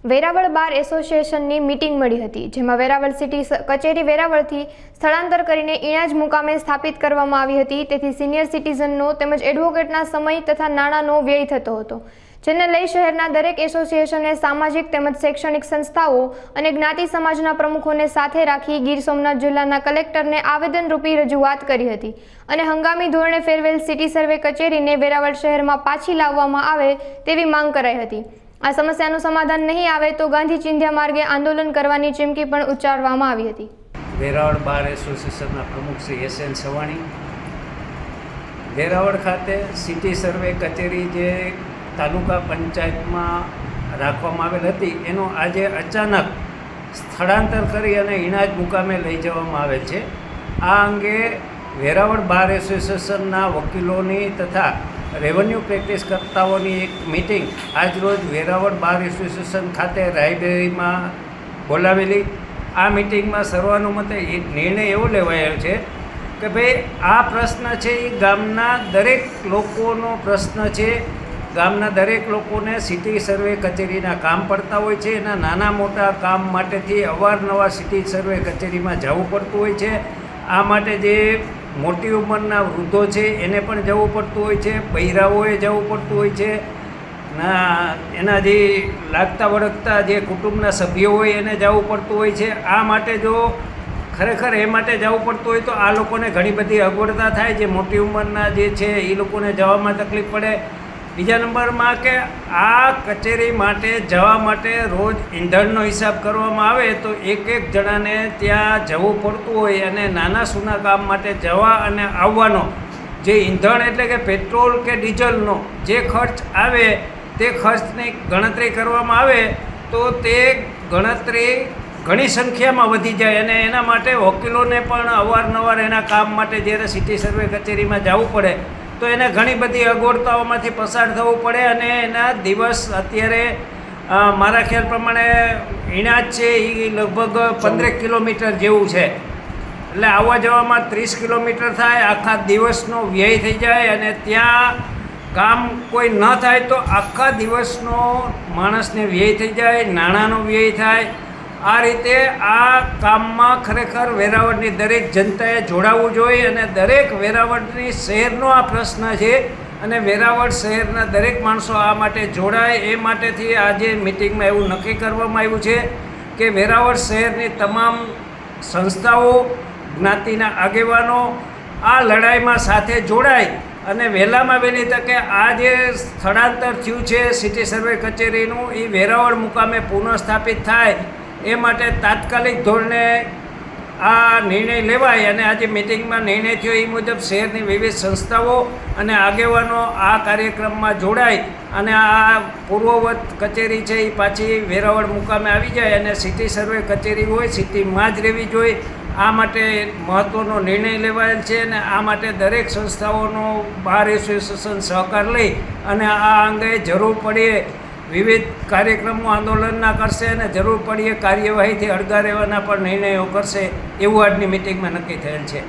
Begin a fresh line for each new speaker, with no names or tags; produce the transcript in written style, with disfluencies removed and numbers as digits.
વેરાવળ બાર એસોસિએશનની meeting મળી હતી, જેમાં વેરાવળ સિટી કચેરી વેરાવળથી સ્થળાંતર કરીને ઈણાજ મુકામે સ્થાપિત કરવામાં આવી હતી. તેથી સિનિયર સિટીઝનનો તેમજ એડવોકેટના સમય તથા નાણાંનો વ્યય થતો હતો, જેને લઈ શહેરના દરેક એસોસિએશને સામાજિક તેમજ શૈક્ષણિક સંસ્થાઓ અને જ્ઞાતિ સમાજના પ્રમુખોને સાથે રાખી ગીર સોમનાથ જિલ્લાના કલેક્ટરને આવેદનરૂપી રજૂઆત કરી હતી અને હંગામી ધોરણે ફેરવેલ સિટી સર્વે કચેરીને વેરાવળ શહેરમાં પાછી લાવવામાં આવે તેવી માંગ કરાઈ હતી. આ સમસ્યાનું સમાધાન નહીં આવે તો ગાંધી ચિંધ્યા માર્ગે આંદોલન કરવાની ચીમકી પણ ઉચ્ચારવામાં આવી હતી.
વેરાવળ બાર એસોસિએશનના પ્રમુખ શ્રી એસ.એન. સવાણી વેરાવળ ખાતે સિટી સર્વે કચેરી જે તાલુકા પંચાયતમાં રાખવામાં આવેલ હતી એનું આજે અચાનક સ્થળાંતર કરી અને ઈણાજ મુકામે લઈ જવામાં આવેલ છે. આ અંગે વેરાવળ બાર એસોસિએશનના વકીલોની તથા રેવન્યુ પ્રેક્ટિસ કરતાઓની એક મિટિંગ આજરોજ વેરાવળ બાર એસોસિએશન ખાતે લાઇબ્રેરીમાં બોલાવેલી. આ મિટિંગમાં સર્વાનુમતે એક નિર્ણય એવો લેવાયો છે કે ભાઈ આ પ્રશ્ન છે એ ગામના દરેક લોકોનો પ્રશ્ન છે. ગામના દરેક લોકોને સિટી સર્વે કચેરીના કામ પડતા હોય છે. એના નાના મોટા કામ માટેથી અવારનવાર સિટી સર્વે કચેરીમાં જવું પડતું હોય છે. આ માટે જે મોટી ઉંમરના વૃદ્ધો છે એને પણ જવું પડતું હોય છે, બૈરાઓએ જવું પડતું હોય છે, એના જે લાગતા વળગતા જે કુટુંબના સભ્યો હોય એને જવું પડતું હોય છે. આ માટે જો ખરેખર એ માટે જવું પડતું હોય તો આ લોકોને ઘણી બધી અગવડતા થાય. જે મોટી ઉંમરના જે છે એ લોકોને જવામાં તકલીફ પડે. બીજા નંબરમાં કે આ કચેરી માટે જવા માટે રોજ ઈંધણનો હિસાબ કરવામાં આવે તો એક જણાને ત્યાં જવું પડતું હોય અને નાના સૂના કામ માટે જવા અને આવવાનો જે ઈંધણ એટલે કે પેટ્રોલ કે ડીઝલનો જે ખર્ચ આવે તે ખર્ચની ગણતરી કરવામાં આવે તો તે ગણતરી ઘણી સંખ્યામાં વધી જાય અને એના માટે વકીલોને પણ અવારનવાર એના કામ માટે જ્યારે સિટી સર્વે કચેરીમાં જવું પડે તો એને ઘણી બધી અગવડતાઓમાંથી પસાર થવું પડે અને એના દિવસ અત્યારે મારા ખ્યાલ પ્રમાણે ઈણાજ છે એ લગભગ 15 કિલોમીટર જેવું છે. એટલે આવવા જવામાં 30 કિલોમીટર થાય, આખા દિવસનો વ્યય થઈ જાય અને ત્યાં કામ કોઈ ન થાય તો આખા દિવસનો માણસને વ્યય થઈ જાય, નાણાંનો વ્યય થાય. આ રીતે આ કામમાં ખરેખર વેરાવળની દરેક જનતાએ જોડાવવું જોઈએ અને દરેક વેરાવળની શહેરનો આ પ્રશ્ન છે અને વેરાવળ શહેરના દરેક માણસો આ માટે જોડાય એ માટેથી આજે મિટિંગમાં એવું નક્કી કરવામાં આવ્યું છે કે વેરાવળ શહેરની તમામ સંસ્થાઓ, જ્ઞાતિના આગેવાનો આ લડાઈમાં સાથે જોડાય અને વહેલામાં વહેલી તકે આ જે સ્થળાંતર થયું છે સિટી સર્વે કચેરીનું એ વેરાવળ મુકામે પુનઃસ્થાપિત થાય એ માટે તાત્કાલિક ધોરણે આ નિર્ણય લેવાય. અને આજે મિટિંગમાં નિર્ણય થયો એ મુજબ શહેરની વિવિધ સંસ્થાઓ અને આગેવાનો આ કાર્યક્રમમાં જોડાય અને આ પૂર્વવત કચેરી છે એ પાછી વેરાવળ મુકામે આવી જાય અને સિટી સર્વે કચેરી હોય સિટીમાં જ રહેવી જોઈએ. આ માટે મહત્ત્વનો નિર્ણય લેવાયેલ છે અને આ માટે દરેક સંસ્થાઓનો બાર એસોસિએશન સહકાર લઈ અને આ અંગે જરૂર પડીએ વિવિધ કાર્યક્રમો આંદોલનના કરશે અને જરૂર પડીએ કાર્યવાહીથી અળગા રહેવાના પણ નિર્ણયો કરશે એવું આજની મિટિંગમાં નક્કી થયેલ છે.